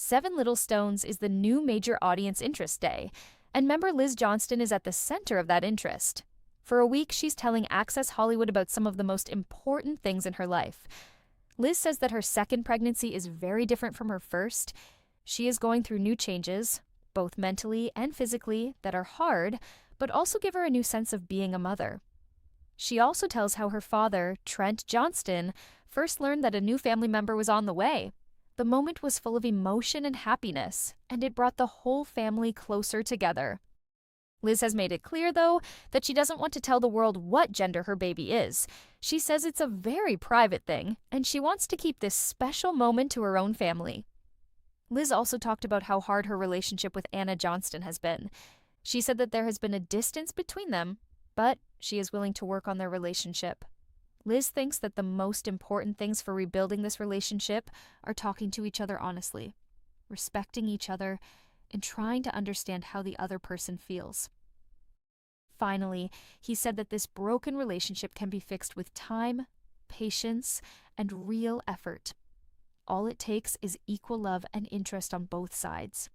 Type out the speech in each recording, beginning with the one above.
Seven Little Stones is the new major audience interest day, and member Liz Johnston is at the center of that interest. For a week, she's telling Access Hollywood about some of the most important things in her life. Liz says that her second pregnancy is very different from her first. She is going through new changes, both mentally and physically, that are hard, but also give her a new sense of being a mother. She also tells how her father, Trent Johnston, first learned that a new family member was on the way. The moment was full of emotion and happiness, and it brought the whole family closer together. Liz has made it clear, though, that she doesn't want to tell the world what gender her baby is. She says it's a very private thing, and she wants to keep this special moment to her own family. Liz also talked about how hard her relationship with Anna Johnston has been. She said that there has been a distance between them, but she is willing to work on their relationship. Liz thinks that the most important things for rebuilding this relationship are talking to each other honestly, respecting each other, and trying to understand how the other person feels. Finally, he said that this broken relationship can be fixed with time, patience, and real effort. All it takes is equal love and interest on both sides.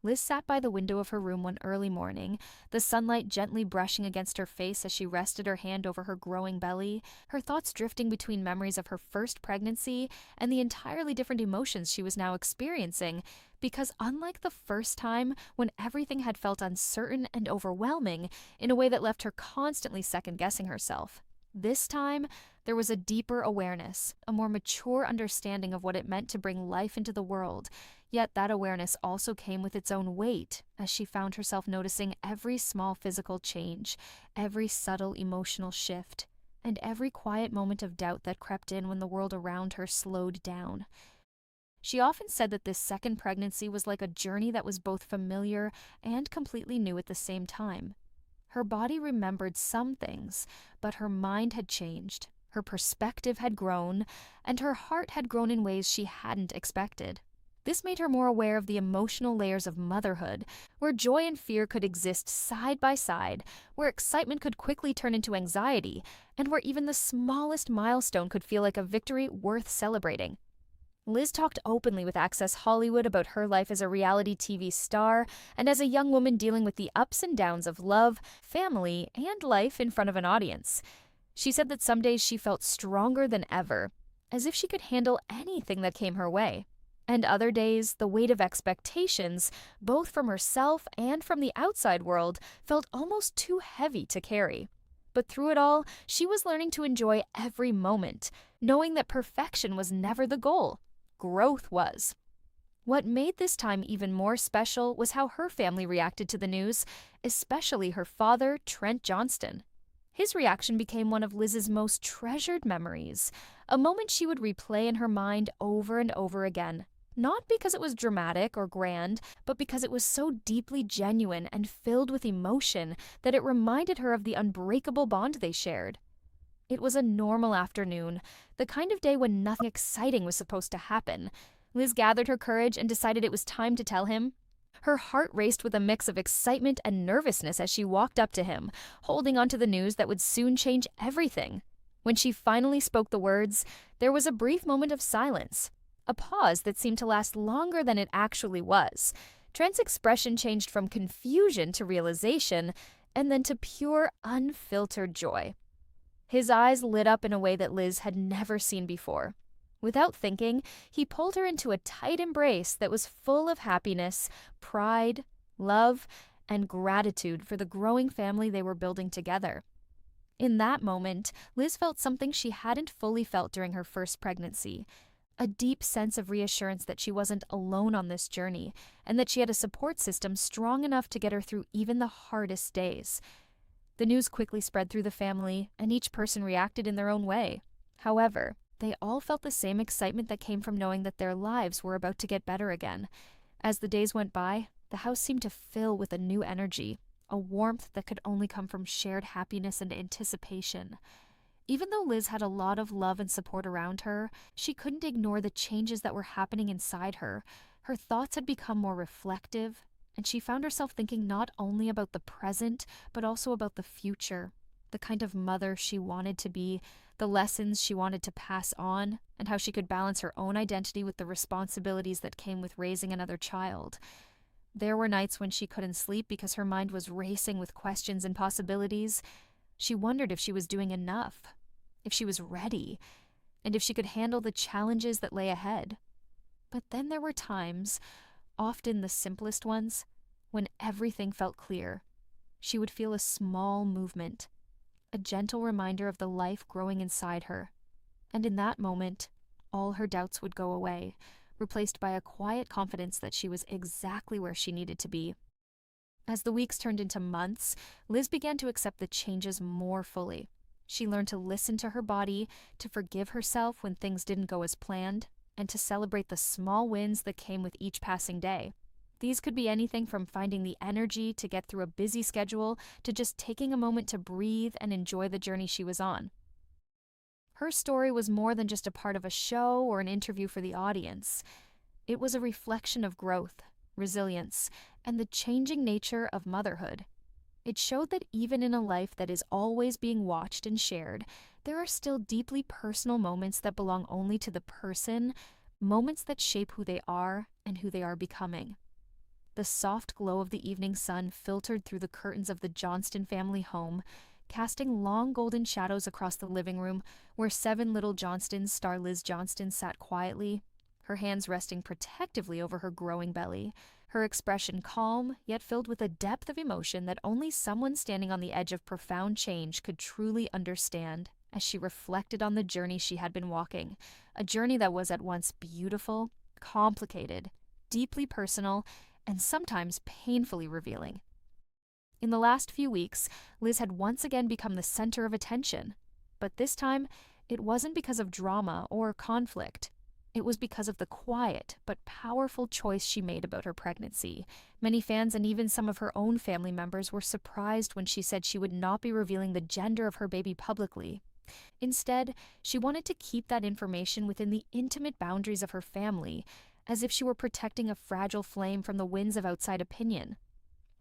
Liz sat by the window of her room one early morning, the sunlight gently brushing against her face as she rested her hand over her growing belly, her thoughts drifting between memories of her first pregnancy and the entirely different emotions she was now experiencing, because unlike the first time, when everything had felt uncertain and overwhelming in a way that left her constantly second-guessing herself, this time, there was a deeper awareness, a more mature understanding of what it meant to bring life into the world. Yet that awareness also came with its own weight, as she found herself noticing every small physical change, every subtle emotional shift, and every quiet moment of doubt that crept in when the world around her slowed down. She often said that this second pregnancy was like a journey that was both familiar and completely new at the same time. Her body remembered some things, but her mind had changed, her perspective had grown, and her heart had grown in ways she hadn't expected. This made her more aware of the emotional layers of motherhood, where joy and fear could exist side by side, where excitement could quickly turn into anxiety, and where even the smallest milestone could feel like a victory worth celebrating. Liz talked openly with Access Hollywood about her life as a reality TV star and as a young woman dealing with the ups and downs of love, family, and life in front of an audience. She said that some days she felt stronger than ever, as if she could handle anything that came her way. And other days, the weight of expectations, both from herself and from the outside world, felt almost too heavy to carry. But through it all, she was learning to enjoy every moment, knowing that perfection was never the goal. Growth was. What made this time even more special was how her family reacted to the news, especially her father, Trent Johnston. His reaction became one of Liz's most treasured memories, a moment she would replay in her mind over and over again. Not because it was dramatic or grand, but because it was so deeply genuine and filled with emotion that it reminded her of the unbreakable bond they shared. It was a normal afternoon, the kind of day when nothing exciting was supposed to happen. Liz gathered her courage and decided it was time to tell him. Her heart raced with a mix of excitement and nervousness as she walked up to him, holding onto the news that would soon change everything. When she finally spoke the words, there was a brief moment of silence, a pause that seemed to last longer than it actually was. Trent's expression changed from confusion to realization, and then to pure, unfiltered joy. His eyes lit up in a way that Liz had never seen before. Without thinking, he pulled her into a tight embrace that was full of happiness, pride, love, and gratitude for the growing family they were building together. In that moment, Liz felt something she hadn't fully felt during her first pregnancy, a deep sense of reassurance that she wasn't alone on this journey, and that she had a support system strong enough to get her through even the hardest days. The news quickly spread through the family, and each person reacted in their own way. However, they all felt the same excitement that came from knowing that their lives were about to get better again. As the days went by, the house seemed to fill with a new energy, a warmth that could only come from shared happiness and anticipation. Even though Liz had a lot of love and support around her, she couldn't ignore the changes that were happening inside her. Her thoughts had become more reflective, and she found herself thinking not only about the present, but also about the future. the kind of mother she wanted to be, the lessons she wanted to pass on, and how she could balance her own identity with the responsibilities that came with raising another child. There were nights when she couldn't sleep because her mind was racing with questions and possibilities. She wondered if she was doing enough, if she was ready, and if she could handle the challenges that lay ahead. But then there were times, often the simplest ones, when everything felt clear. She would feel a small movement, a gentle reminder of the life growing inside her. And in that moment, all her doubts would go away, replaced by a quiet confidence that she was exactly where she needed to be. As the weeks turned into months, Liz began to accept the changes more fully. She learned to listen to her body, to forgive herself when things didn't go as planned, and to celebrate the small wins that came with each passing day. These could be anything from finding the energy to get through a busy schedule to just taking a moment to breathe and enjoy the journey she was on. Her story was more than just a part of a show or an interview for the audience. It was a reflection of growth, resilience, and the changing nature of motherhood. It showed that even in a life that is always being watched and shared, there are still deeply personal moments that belong only to the person, moments that shape who they are and who they are becoming. The soft glow of the evening sun filtered through the curtains of the Johnston family home, casting long golden shadows across the living room where 7 Little Johnstons star Liz Johnston sat quietly, her hands resting protectively over her growing belly, her expression calm, yet filled with a depth of emotion that only someone standing on the edge of profound change could truly understand, as she reflected on the journey she had been walking, a journey that was at once beautiful, complicated, deeply personal, and sometimes painfully revealing. In the last few weeks, Liz had once again become the center of attention, but this time, it wasn't because of drama or conflict. It was because of the quiet but powerful choice she made about her pregnancy. Many fans and even some of her own family members were surprised when she said she would not be revealing the gender of her baby publicly. Instead, she wanted to keep that information within the intimate boundaries of her family, as if she were protecting a fragile flame from the winds of outside opinion.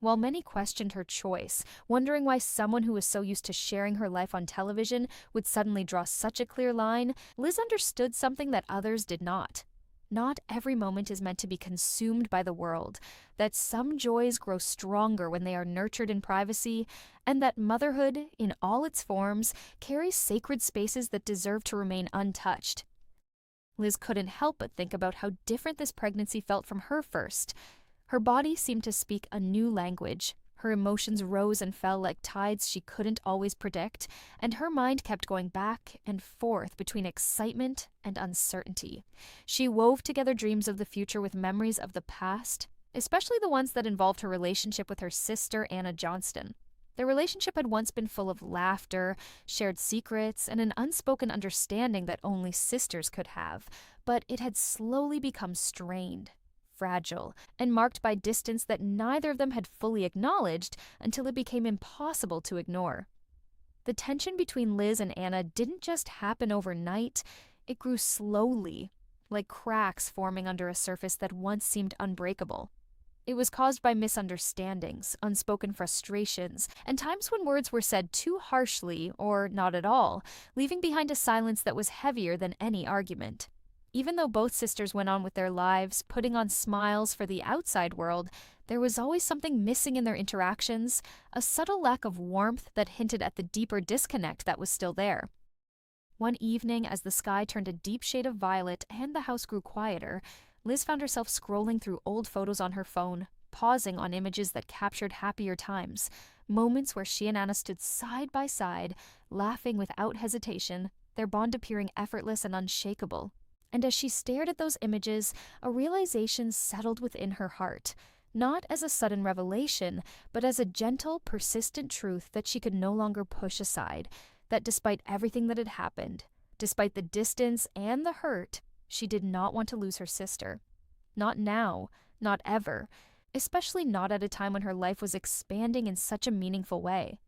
While many questioned her choice, wondering why someone who was so used to sharing her life on television would suddenly draw such a clear line, Liz understood something that others did not. Not every moment is meant to be consumed by the world, that some joys grow stronger when they are nurtured in privacy, and that motherhood, in all its forms, carries sacred spaces that deserve to remain untouched. Liz couldn't help but think about how different this pregnancy felt from her first. Her body seemed to speak a new language. Her emotions rose and fell like tides she couldn't always predict, and her mind kept going back and forth between excitement and uncertainty. She wove together dreams of the future with memories of the past, especially the ones that involved her relationship with her sister, Anna Johnston. Their relationship had once been full of laughter, shared secrets, and an unspoken understanding that only sisters could have, but it had slowly become strained, fragile, and marked by distance that neither of them had fully acknowledged until it became impossible to ignore. The tension between Liz and Anna didn't just happen overnight, it grew slowly, like cracks forming under a surface that once seemed unbreakable. It was caused by misunderstandings, unspoken frustrations, and times when words were said too harshly or not at all, leaving behind a silence that was heavier than any argument. Even though both sisters went on with their lives, putting on smiles for the outside world, there was always something missing in their interactions, a subtle lack of warmth that hinted at the deeper disconnect that was still there. One evening, as the sky turned a deep shade of violet and the house grew quieter, Liz found herself scrolling through old photos on her phone, pausing on images that captured happier times, moments where she and Anna stood side by side, laughing without hesitation, their bond appearing effortless and unshakable. And as she stared at those images, a realization settled within her heart, not as a sudden revelation, but as a gentle, persistent truth that she could no longer push aside, that despite everything that had happened, despite the distance and the hurt, she did not want to lose her sister. Not now, not ever, especially not at a time when her life was expanding in such a meaningful way.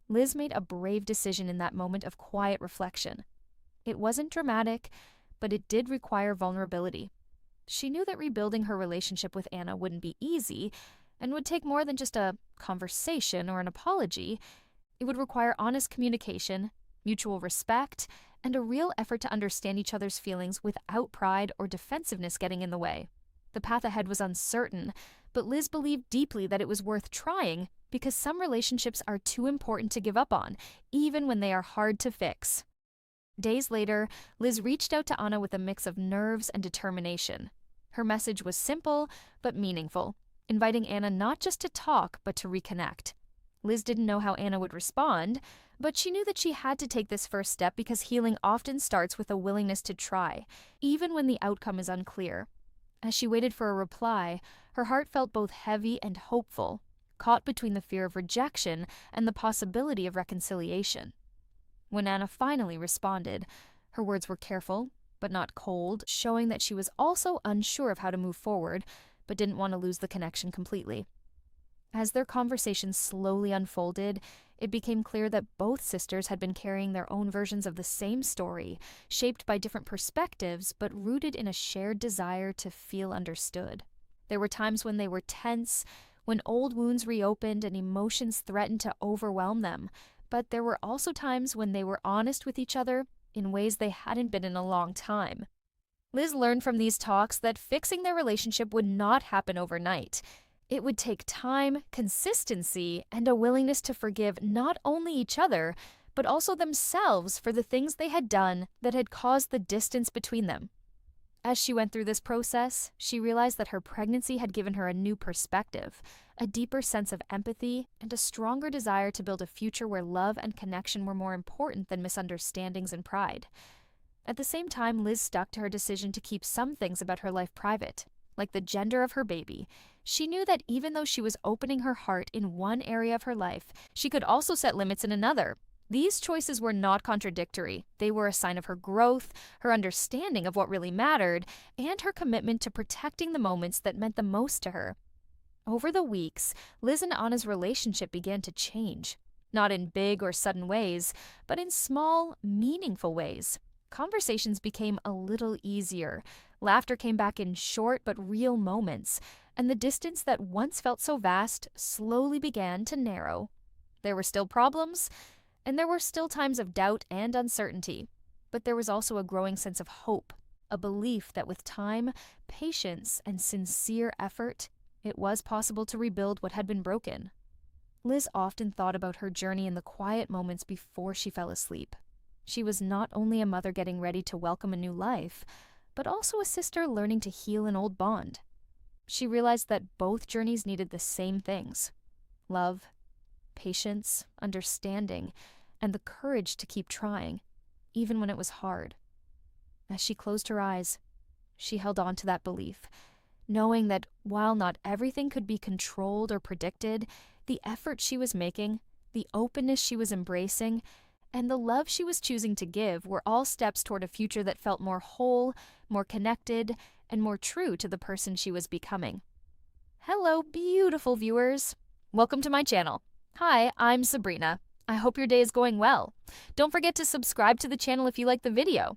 Liz made a brave decision in that moment of quiet reflection. It wasn't dramatic, but it did require vulnerability. She knew that rebuilding her relationship with Anna wouldn't be easy and would take more than just a conversation or an apology. It would require honest communication, mutual respect, and a real effort to understand each other's feelings without pride or defensiveness getting in the way. The path ahead was uncertain, but Liz believed deeply that it was worth trying because some relationships are too important to give up on, even when they are hard to fix. Days later, Liz reached out to Anna with a mix of nerves and determination. Her message was simple but meaningful, inviting Anna not just to talk but to reconnect. Liz didn't know how Anna would respond, but she knew that she had to take this first step because healing often starts with a willingness to try, even when the outcome is unclear. As she waited for a reply, her heart felt both heavy and hopeful, caught between the fear of rejection and the possibility of reconciliation. When Anna finally responded, her words were careful, but not cold, showing that she was also unsure of how to move forward, but didn't want to lose the connection completely. As their conversation slowly unfolded, it became clear that both sisters had been carrying their own versions of the same story, shaped by different perspectives, but rooted in a shared desire to feel understood. There were times when they were tense, when old wounds reopened and emotions threatened to overwhelm them, but there were also times when they were honest with each other in ways they hadn't been in a long time. Liz learned from these talks that fixing their relationship would not happen overnight. It would take time, consistency, and a willingness to forgive not only each other, but also themselves for the things they had done that had caused the distance between them. As she went through this process, she realized that her pregnancy had given her a new perspective, a deeper sense of empathy, and a stronger desire to build a future where love and connection were more important than misunderstandings and pride. At the same time, Liz stuck to her decision to keep some things about her life private, like the gender of her baby. She knew that even though she was opening her heart in one area of her life, she could also set limits in another. These choices were not contradictory. They were a sign of her growth, her understanding of what really mattered, and her commitment to protecting the moments that meant the most to her. Over the weeks, Liz and Anna's relationship began to change. Not in big or sudden ways, but in small, meaningful ways. Conversations became a little easier. Laughter came back in short but real moments, and the distance that once felt so vast slowly began to narrow. There were still problems, and there were still times of doubt and uncertainty, but there was also a growing sense of hope, a belief that with time, patience, and sincere effort, it was possible to rebuild what had been broken. Liz often thought about her journey in the quiet moments before she fell asleep. She was not only a mother getting ready to welcome a new life, but also a sister learning to heal an old bond. She realized that both journeys needed the same things: love, patience, understanding, and the courage to keep trying, even when it was hard. As she closed her eyes, she held on to that belief, knowing that while not everything could be controlled or predicted, the effort she was making, the openness she was embracing, and the love she was choosing to give were all steps toward a future that felt more whole, more connected, and more true to the person she was becoming. Hello, beautiful viewers. Welcome to my channel. Hi, I'm Sabrina. I hope your day is going well. Don't forget to subscribe to the channel if you like the video.